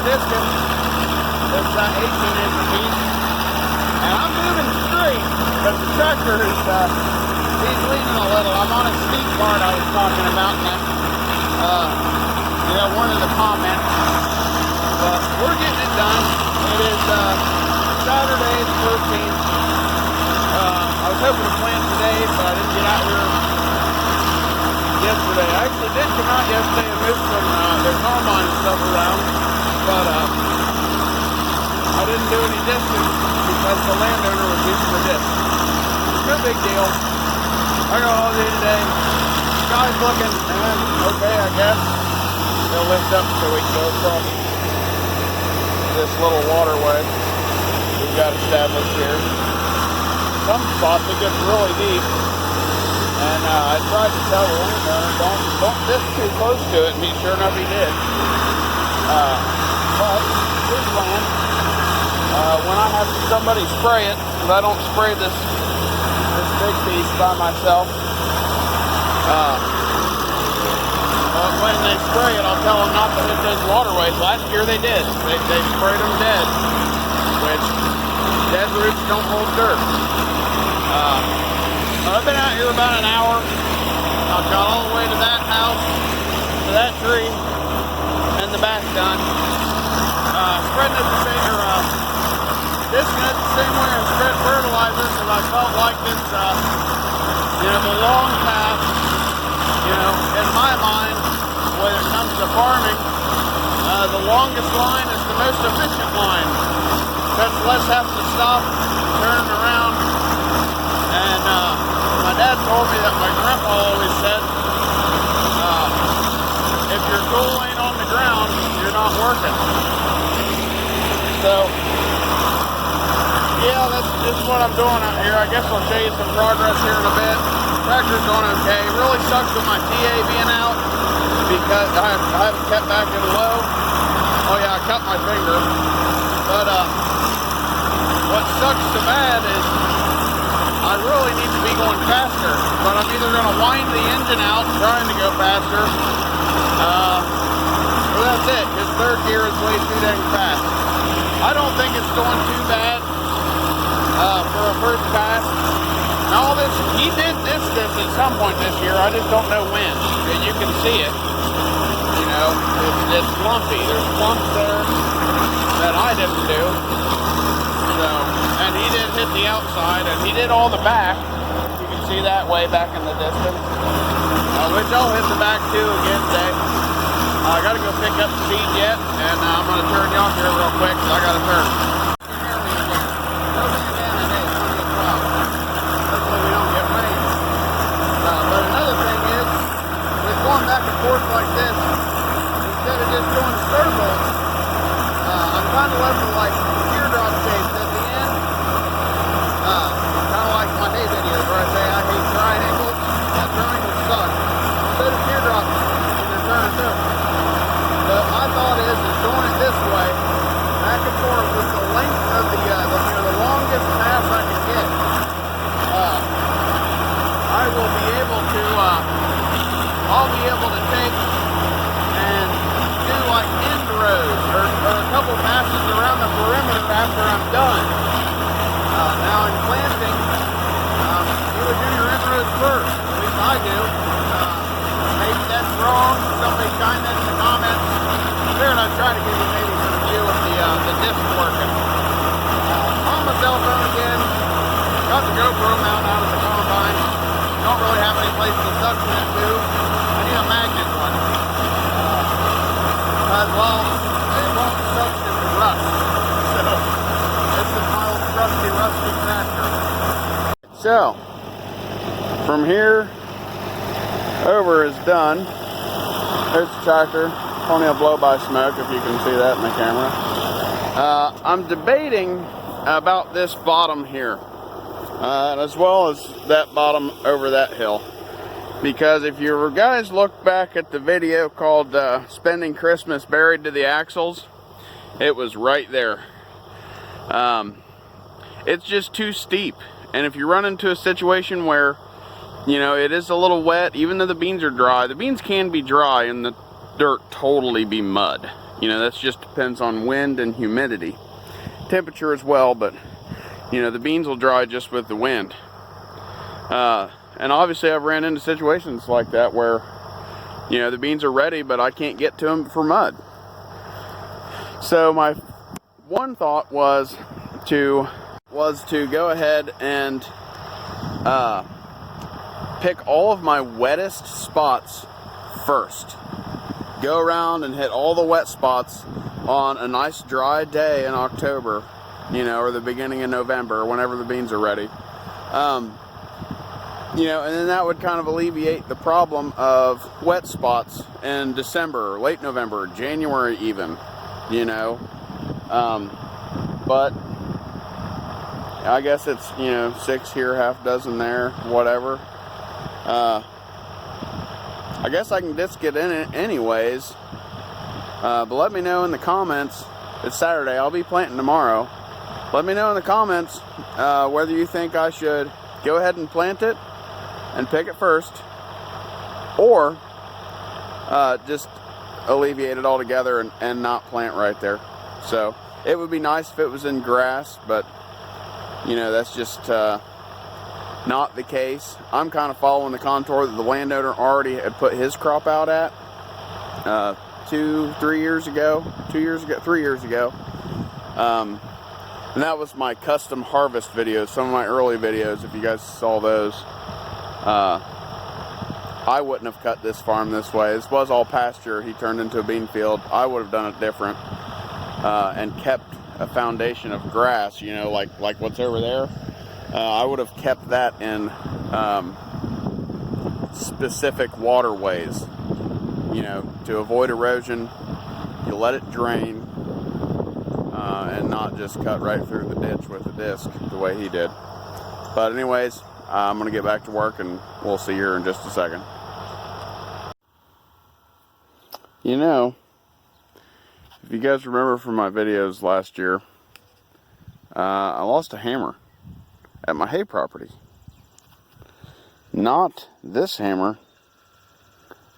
discing. It's 18-inch piece. And I'm moving straight, but the tractor is, he's leaning a little. I'm on a steep part I was talking about in that, one of the comments. But we're getting it done. It is Saturday the 13th. I was hoping to plant today, but I didn't get out here yesterday. I actually did come out yesterday and move some their combine and stuff around, but I didn't do any discing because the landowner was using the disc. No big deal. I got all day today. Sky's looking okay, I guess. They'll lift up so we can go across this little waterway we've got established here. Some spots it gets really deep, and I tried to tell the landowner, don't disc too close to it, and sure enough he did. But his land, when I have somebody spray it, because I don't spray this big piece by myself, when they spray it, I'll tell them not to hit those waterways. Last year they did. They sprayed them dead, which dead roots don't hold dirt. I've been out here about an hour. I've got all the way to that house, to that tree, and the back done. Spreading it the same, discing it the same way I spread fertilizer, because I felt like this, the long path, in my mind, when it comes to farming, the longest line is the most efficient line. Because less have to stop, turn around, and my dad told me that my grandpa always said, if your tool ain't on the ground, you're not working. So, yeah, that's just what I'm doing out here. I guess I'll show you some progress here in a bit. Tractor's going okay. It really sucks with my TA being out because I haven't kept back in low. Oh yeah, I cut my finger. But what sucks so bad is I really need to be going faster. But I'm either going to wind the engine out trying to go faster, or that's it, because third gear is way too dang fast. I don't think it's going too bad for a first pass. Now all this, he did this at some point this year, I just don't know when. You can see it, it's lumpy. There's clumps there that I didn't do. So, and he did hit the outside, and he did all the back. You can see that way back in the distance, which I'll hit the back too again today. I gotta go pick up the feed yet, and I'm gonna turn you off here real quick, because I gotta turn. Hopefully we don't get rain. But another thing is, with going back and forth like this, instead of just going circles, I'm kind of left with like teardrop shapes at the end. Kind of like my hay videos where I say I hate triangles. Triangles suck. Instead of teardrops, they're turning circles. But my thought is doing it this way, back and forth with the length of the longest pass I can get. I will be able to, I'll be able to take and do like end rows or a couple passes around the perimeter after I'm done. Now in planting, you would do your end rows first, at least I do. Maybe that's wrong, somebody chime in the comments. There, and I'm trying to give you maybe some view of the disc working. On my cell phone again, got the GoPro mount out of the combine. Don't really have any place to suction it to. I need a magnet one. Well, it won't suction to rust. So, this is my old trusty, rusty tractor. So, from here over is done. There's the tractor. Plenty of blow-by smoke, if you can see that in the camera. I'm debating about this bottom here. As well as that bottom over that hill, because if you guys look back at the video called Spending Christmas Buried to the Axles, it was right there. It's just too steep, and if you run into a situation where it is a little wet, even though the beans are dry, the beans can be dry and the dirt totally be mud. You know, that just depends on wind and humidity. Temperature as well, but you know, the beans will dry just with the wind. And obviously I've ran into situations like that where, you know, the beans are ready, but I can't get to them for mud. So my one thought was to go ahead and pick all of my wettest spots first. Go around and hit all the wet spots on a nice dry day in October, you know, or the beginning of November, whenever the beans are ready. You know, and then that would kind of alleviate the problem of wet spots in December, late November, January even, you know. But I guess it's, you know, 6 here, half dozen there, whatever. I guess I can just get in it anyways. But let me know in the comments. It's Saturday. I'll be planting tomorrow. Let me know in the comments whether you think I should go ahead and plant it and pick it first, or just alleviate it altogether and not plant right there. So it would be nice if it was in grass, but you know, that's just not the case. I'm kind of following the contour that the landowner already had put his crop out at 3 years ago. And that was my custom harvest videos, some of my early videos, if you guys saw those. I wouldn't have cut this farm this way. This was all pasture. He turned into a bean field. I would have done it different and kept a foundation of grass, you know, like what's over there. I would have kept that in specific waterways, you know, to avoid erosion. You let it drain and not just cut right through the ditch with a disc the way he did. But anyways, I'm going to get back to work and we'll see here in just a second. You know, if you guys remember from my videos last year, I lost a hammer at my hay property. Not this hammer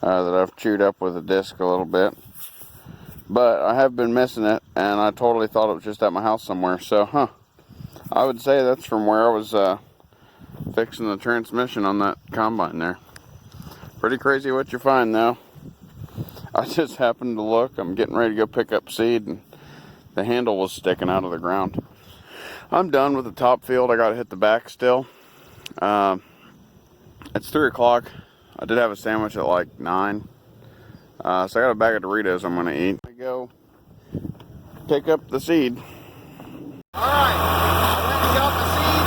that I've chewed up with a disc a little bit, but I have been missing it, and I totally thought it was just at my house somewhere. So, I would say that's from where I was fixing the transmission on that combine there. Pretty crazy what you find, though. I just happened to look. I'm getting ready to go pick up seed, and the handle was sticking out of the ground. I'm done with the top field. I got to hit the back still. It's 3 o'clock. I did have a sandwich at like 9. So I got a bag of Doritos I'm going to eat. I go pick up the seed. Alright, I went and got the seed.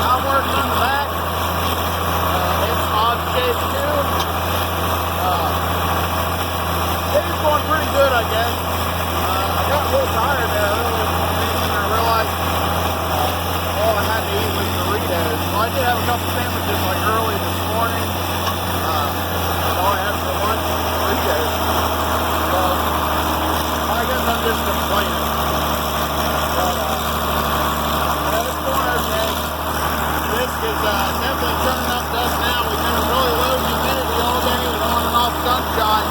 I'm working on the back. It's odd shape too. It's going pretty good, I guess. I got a little tired there earlier and I realized all I had to eat was Doritos. Well, I did have a couple sandwiches like early this morning. All I had for lunch was Doritos. So I guess I'm just complaining. But it's going okay. This is definitely turning up dust now. We've been really low humidity all day with on and off sunshine.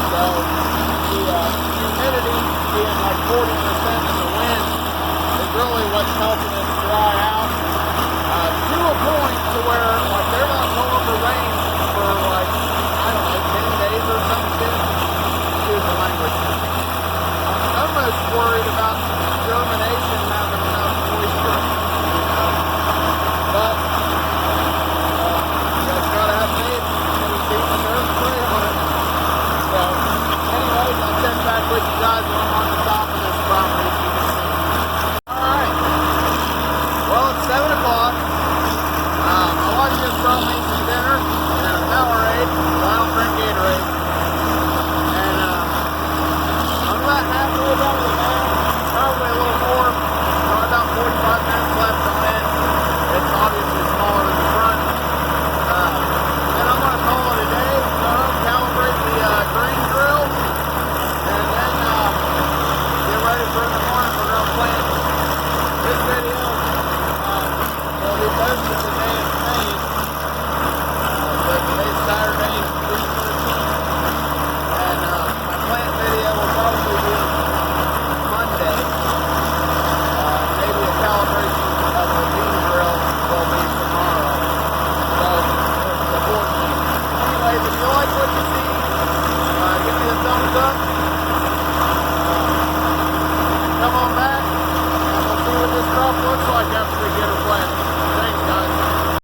So the humidity being like 40% in the wind is really what's helping it dry out to a point to where like they're not going for rain for like, I don't know, 10 days or something. Excuse the language. I'm almost worried about germination having enough moisture, you know. But you just gotta have faith and we keep the dirt spray on it. So anyways, I'll check back with you guys when I'm on the